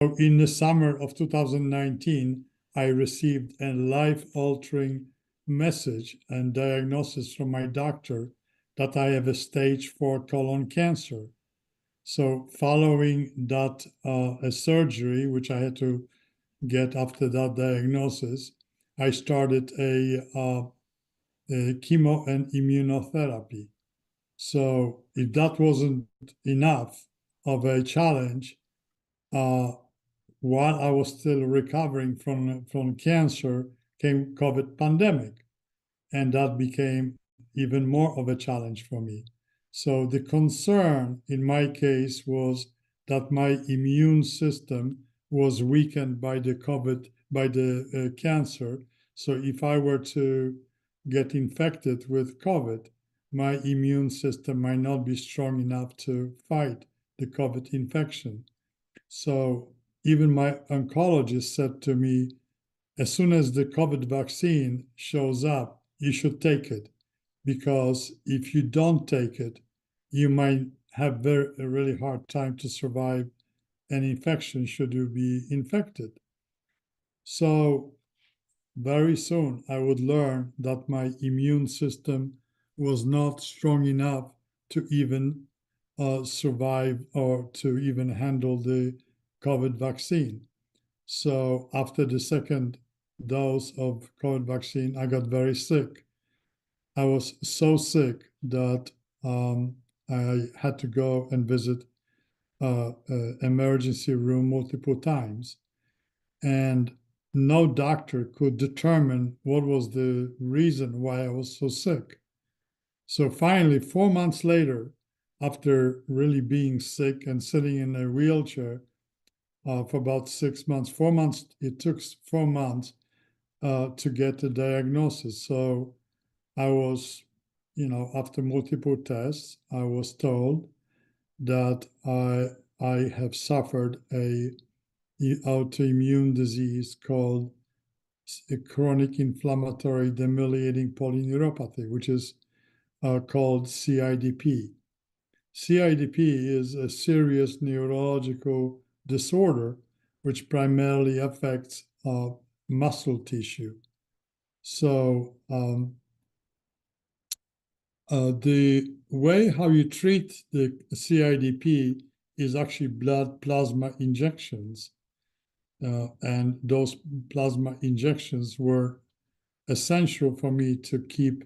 in the summer of 2019, I received a life-altering message and diagnosis from my doctor that I have a stage 4 colon cancer. So following that a surgery, which I had to get after that diagnosis, I started a chemo and immunotherapy. So if that wasn't enough of a challenge, while I was still recovering from cancer, came COVID pandemic, and that became even more of a challenge for me. So the concern in my case was that my immune system was weakened by the COVID, by the cancer. So if I were to get infected with COVID, my immune system might not be strong enough to fight the COVID infection. So even my oncologist said to me, as soon as the COVID vaccine shows up, you should take it, because if you don't take it, you might have a really hard time to survive an infection should you be infected. So very soon I would learn that my immune system was not strong enough to even survive or to even handle the COVID vaccine. So after the second dose of COVID vaccine, I got very sick. I was so sick that I had to go and visit emergency room multiple times. And no doctor could determine what was the reason why I was so sick. So finally, 4 months later, after really being sick and sitting in a wheelchair for about 6 months, 4 months, it took 4 months to get the diagnosis. So I was, after multiple tests, I was told that I have suffered a autoimmune disease called chronic inflammatory demyelinating polyneuropathy, which is called CIDP. CIDP is a serious neurological disorder which primarily affects muscle tissue. So the way how you treat the CIDP is actually blood plasma injections. And those plasma injections were essential for me to keep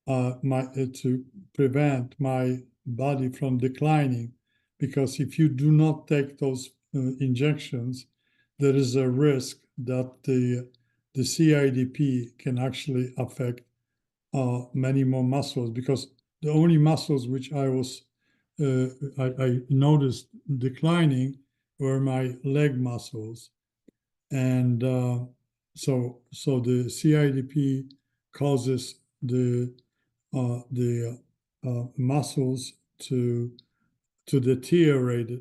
to prevent my body from declining, because if you do not take those injections, there is a risk that the CIDP can actually affect many more muscles, because the only muscles which I noticed declining were my leg muscles. And so the CIDP causes the muscles to deteriorate,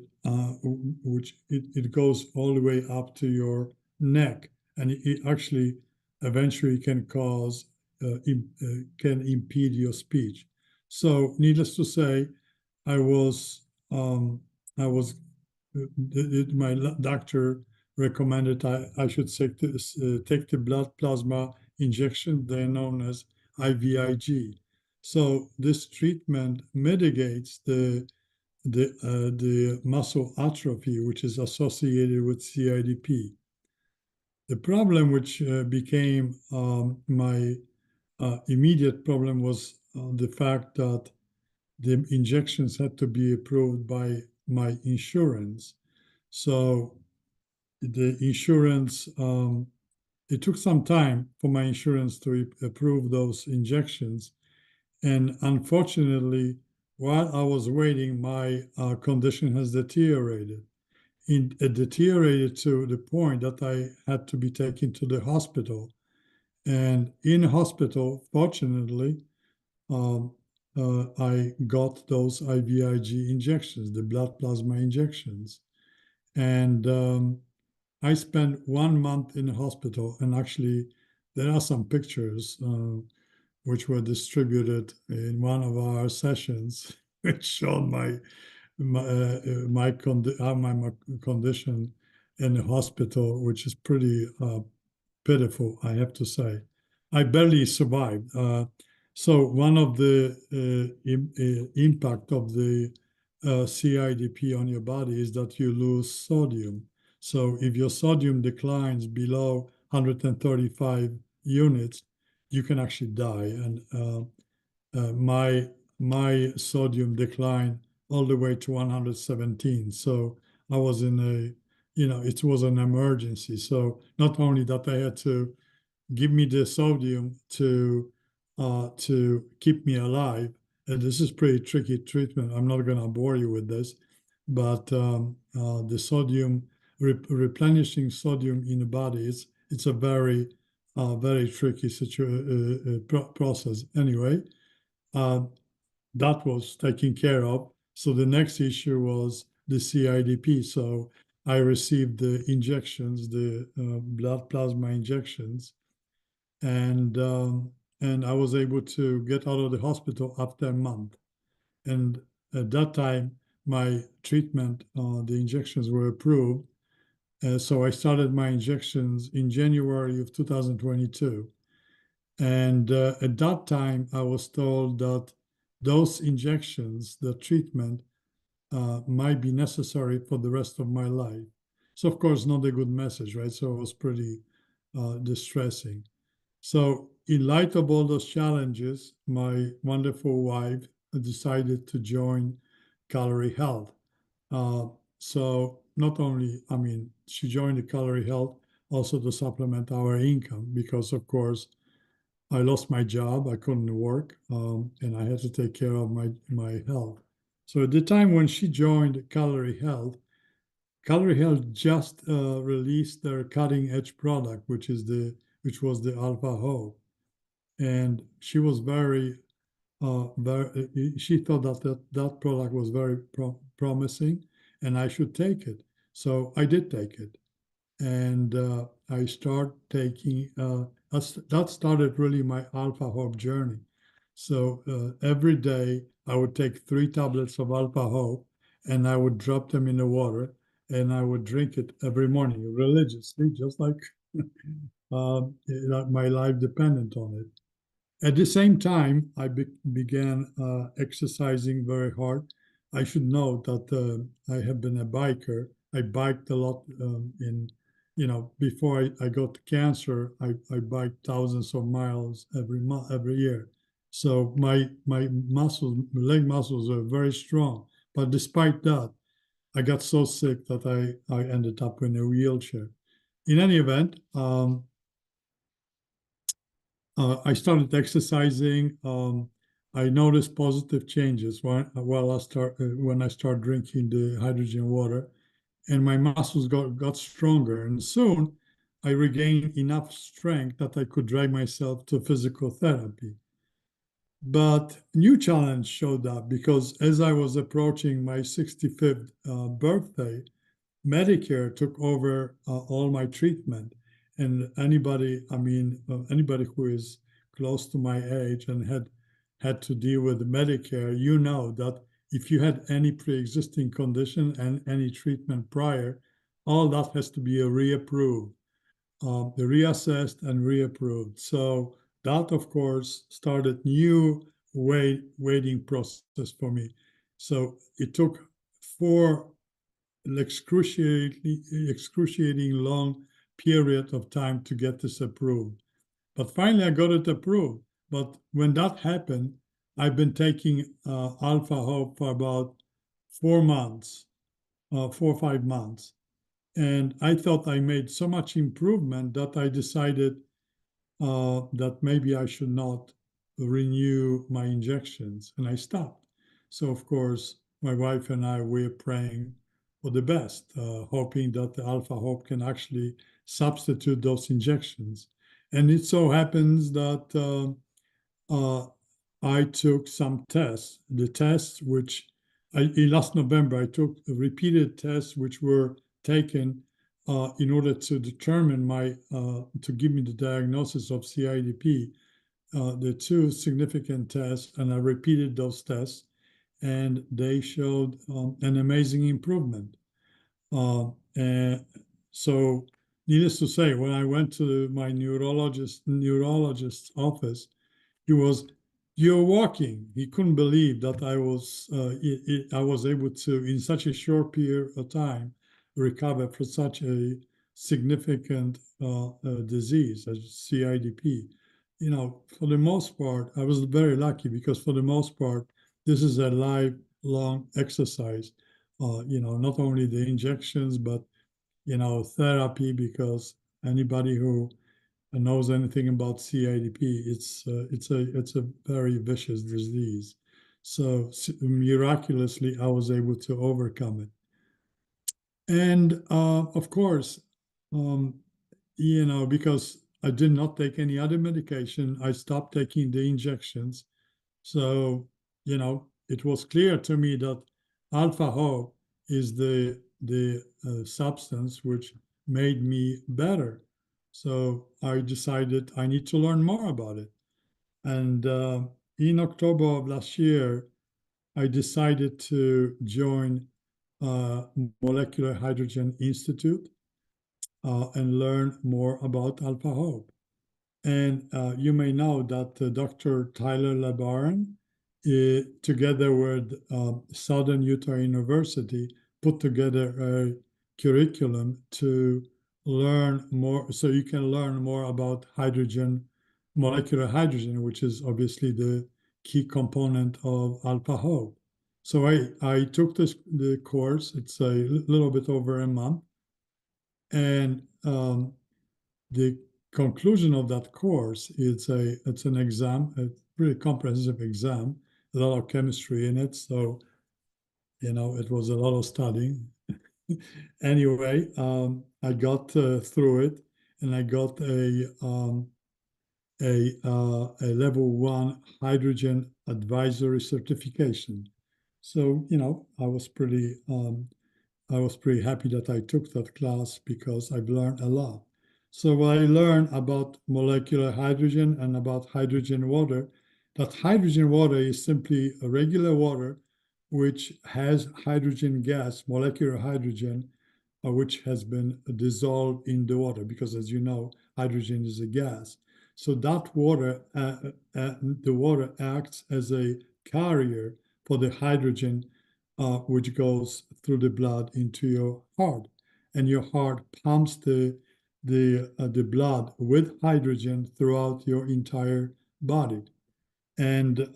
which it goes all the way up to your neck, and it actually eventually can cause can impede your speech. So, needless to say, I was my doctor recommended I should take the blood plasma injection. They're known as IVIG. So this treatment mitigates the muscle atrophy which is associated with CIDP. The problem which became my immediate problem was the fact that the injections had to be approved by my insurance. So the insurance, it took some time for my insurance to approve those injections. And unfortunately, while I was waiting, my condition has deteriorated. It deteriorated to the point that I had to be taken to the hospital. And in hospital, fortunately, I got those IVIG injections, the blood plasma injections. And I spent 1 month in the hospital, and actually there are some pictures which were distributed in one of our sessions, which showed how my condition in the hospital, which is pretty pitiful, I have to say. I barely survived. So one of the impact of the CIDP on your body is that you lose sodium. So if your sodium declines below 135 units, you can actually die. And my sodium declined all the way to 117. So I was in a, it was an emergency. So not only that I had to give me the sodium to keep me alive. And this is pretty tricky treatment. I'm not going to bore you with this, but the sodium replenishing sodium in the body it's a very tricky process. Anyway, uh, that was taken care of. So the next issue was the CIDP. So I received the injections, the blood plasma injections, and I was able to get out of the hospital after a month. And at that time, my treatment, the injections were approved. So I started my injections in January of 2022. And at that time, I was told that those injections, the treatment, might be necessary for the rest of my life. So, of course, not a good message, right? So it was pretty distressing. So, in light of all those challenges, my wonderful wife decided to join Calorie Health. Uh, so, not only, I mean, she joined the Calorie Health also to supplement our income because, of course, I lost my job, I couldn't work, and I had to take care of my health. So, at the time when she joined Calorie Health just released their cutting edge product, which was the Alpha Hope, and she was she thought that product was very promising, and I should take it. So I did take it, and I start taking. That started really my Alpha Hope journey. So every day I would take 3 tablets of Alpha Hope, and I would drop them in the water, and I would drink it every morning religiously, just like my life depended on it. At the same time, I began exercising very hard. I should note that I have been a biker. I biked a lot before I got cancer, I biked thousands of miles every year. So my leg muscles are very strong. But despite that, I got so sick that I ended up in a wheelchair. In any event, I started exercising. I noticed positive changes when I start drinking the hydrogen water, and my muscles got stronger. And soon, I regained enough strength that I could drive myself to physical therapy. But new challenge showed up because as I was approaching my 65th birthday, Medicare took over all my treatment. And anybody who is close to my age and had to deal with Medicare, you know that if you had any pre-existing condition and any treatment prior, all that has to be reapproved, reassessed and reapproved. So that, of course, started new waiting process for me. So it took 4 excruciating long period of time to get this approved. But finally, I got it approved. But when that happened, I've been taking Alpha Hope for about 4 months, 4 or 5 months. And I thought I made so much improvement that I decided that maybe I should not renew my injections, and I stopped. So, of course, my wife and I we're praying for the best, hoping that the Alpha Hope can actually substitute those injections. And it so happens that uh, I took some tests. The tests, in last November, I took repeated tests which were taken in order to determine to give me the diagnosis of CIDP. The 2 significant tests, and I repeated those tests, and they showed an amazing improvement. And So needless to say, when I went to my neurologist's office, he was, "You're walking." He couldn't believe that I was able to, in such a short period of time, recover from such a significant disease as CIDP. For the most part, I was very lucky because for the most part, this is a lifelong exercise. Not only the injections, but therapy, because anybody who knows anything about CIDP, it's a very vicious disease. So miraculously, I was able to overcome it. And of course, um, because I did not take any other medication, I stopped taking the injections. So, it was clear to me that alpha Ho is the substance which made me better. So I decided I need to learn more about it. And in October of last year, I decided to join Molecular Hydrogen Institute and learn more about alpha Ho. And you may know that Dr. Tyler LeBaron, together with Southern Utah University, put together a curriculum to learn more, so you can learn more about hydrogen, molecular hydrogen, which is obviously the key component of alpha Ho. So I took the course. It's a little bit over a month, and the conclusion of that course is it's an exam, a pretty comprehensive exam, a lot of chemistry in it. So, it was a lot of studying. Anyway, I got through it, and I got a level 1 hydrogen advisory certification. So, I was pretty happy that I took that class because I've learned a lot. So what I learned about molecular hydrogen and about hydrogen water, that hydrogen water is simply a regular water which has hydrogen gas, molecular hydrogen, which has been dissolved in the water, because as you know, hydrogen is a gas. So that water, the water acts as a carrier for the hydrogen, which goes through the blood into your heart, and your heart pumps the blood with hydrogen throughout your entire body. And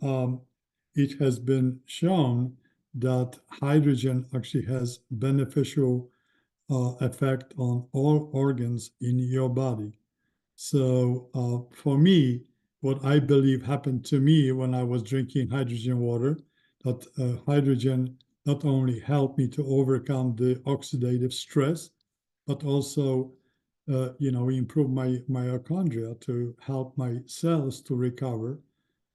it has been shown that hydrogen actually has beneficial effect on all organs in your body. So for me, what I believe happened to me when I was drinking hydrogen water, that hydrogen not only helped me to overcome the oxidative stress, but also, improve my mitochondria to help my cells to recover.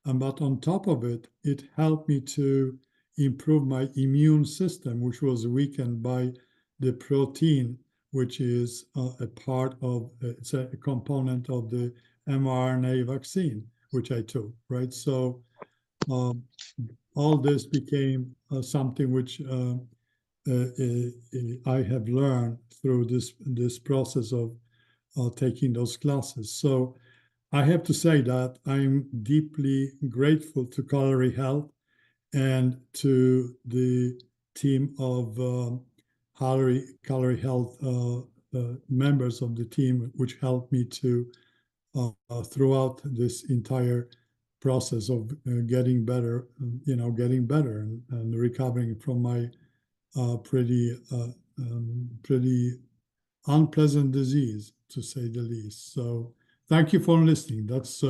But on top of it, it helped me to improve my immune system, which was weakened by the protein, which is it's a component of the mRNA vaccine, which I took, right? So all this became something which I have learned through this process of taking those classes. So I have to say that I'm deeply grateful to Calorie Health and to the team of Calorie Health members of the team, which helped me to throughout this entire process of getting better, getting better and recovering from my pretty unpleasant disease, to say the least. So thank you for listening. That's